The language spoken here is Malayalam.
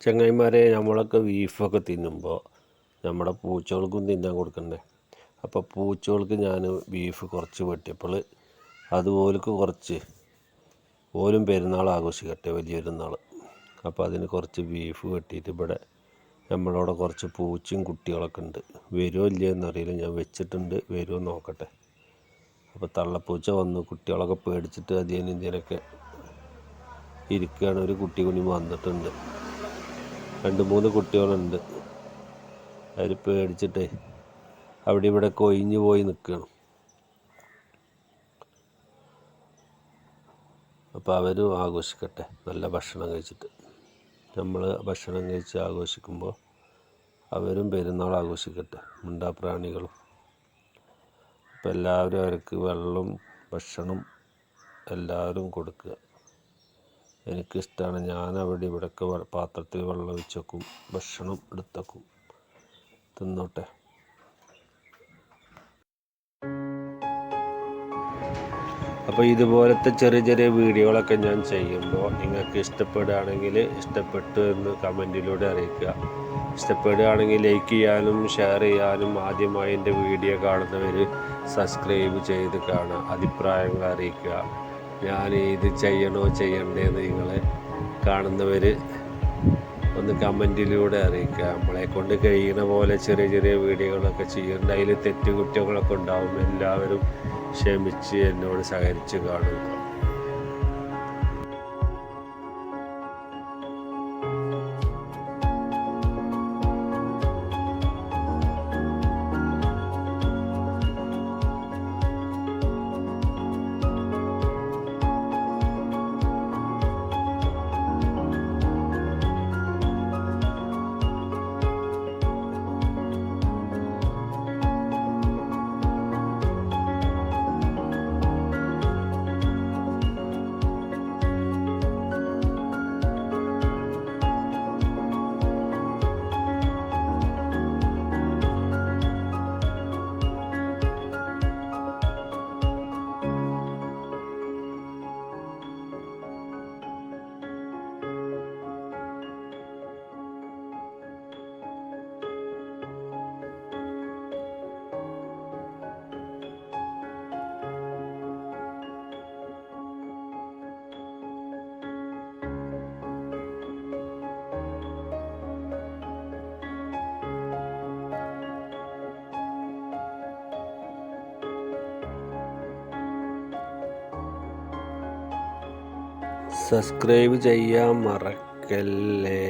ചങ്ങായിമാരെ, നമ്മളൊക്കെ ബീഫൊക്കെ തിന്നുമ്പോൾ നമ്മുടെ പൂച്ചകൾക്കും തിന്നാൻ കൊടുക്കണ്ടേ? അപ്പോൾ പൂച്ചകൾക്ക് ഞാൻ ബീഫ് കുറച്ച് വെട്ടിയപ്പോൾ അതുപോലേക്ക് കുറച്ച് ഓരും പെരുന്നാൾ ആഘോഷിക്കട്ടെ, വലിയ പെരുന്നാൾ. അപ്പോൾ അതിന് കുറച്ച് ബീഫ് വെട്ടിയിട്ട് ഇവിടെ നമ്മളവിടെ കുറച്ച് പൂച്ചയും കുട്ടികളൊക്കെ ഉണ്ട്. വരുമോ ഇല്ലയെന്നറിയില്ല, ഞാൻ വെച്ചിട്ടുണ്ട്, വരുമോ നോക്കട്ടെ. അപ്പോൾ തള്ളപ്പൂച്ച വന്നു, കുട്ടികളൊക്കെ പേടിച്ചിട്ട് അധികം ഇന്ത്യയിലൊക്കെ ഇരിക്കുകയാണ്. ഒരു കുട്ടി കുഞ്ഞു വന്നിട്ടുണ്ട്, 2-3 കുട്ടികളുണ്ട്. അവർ പേടിച്ചിട്ടേ അവിടെ ഇവിടെ കൊഴിഞ്ഞു പോയി നിൽക്കുകയാണ്. അപ്പോൾ അവരും ആഘോഷിക്കട്ടെ നല്ല ഭക്ഷണം കഴിച്ചിട്ട്. നമ്മൾ ഭക്ഷണം കഴിച്ച് ആഘോഷിക്കുമ്പോൾ അവരും പെരുന്നാൾ ആഘോഷിക്കട്ടെ, മിണ്ടാപ്രാണികളും. അപ്പോൾ എല്ലാവരും അവർക്ക് വെള്ളം ഭക്ഷണം എല്ലാവരും കൊടുക്കുക. എനിക്കിഷ്ടമാണ്. ഞാൻ അവിടെ ഇവിടെയൊക്കെ പാത്രത്തിൽ വെള്ളം ഒഴിച്ച് വെക്കും, ഭക്ഷണം എടുത്തേക്കും, തിന്നോട്ടെ. അപ്പോൾ ഇതുപോലത്തെ ചെറിയ ചെറിയ വീഡിയോകളൊക്കെ ഞാൻ ചെയ്യുമ്പോൾ നിങ്ങൾക്ക് ഇഷ്ടപ്പെടുകയാണെങ്കിൽ ഇഷ്ടപ്പെട്ടു എന്ന് കമൻറ്റിലൂടെ അറിയിക്കുക. ഇഷ്ടപ്പെടുകയാണെങ്കിൽ ലൈക്ക് ചെയ്യാനും ഷെയർ ചെയ്യാനും, ആദ്യമായി എൻ്റെ വീഡിയോ കാണുന്നവർ സബ്സ്ക്രൈബ് ചെയ്ത് കാണുക, അഭിപ്രായങ്ങൾ അറിയിക്കുക. ഞാൻ ഇത് ചെയ്യണോ ചെയ്യണ്ടേന്ന് നിങ്ങൾ കാണുന്നവർ ഒന്ന് കമൻറ്റിലൂടെ അറിയിക്കുക. നമ്മളെ കൊണ്ട് കഴിയുന്ന പോലെ ചെറിയ ചെറിയ വീഡിയോകളൊക്കെ ചെയ്യുന്നുണ്ട്. അതിൽ തെറ്റുകുറ്റങ്ങളൊക്കെ ഉണ്ടാവും. എല്ലാവരും ക്ഷമിച്ച് എന്നോട് സഹകരിച്ച് കാണുക. സബ്സ്ക്രൈബ് ചെയ്യാൻ മറക്കല്ലേ.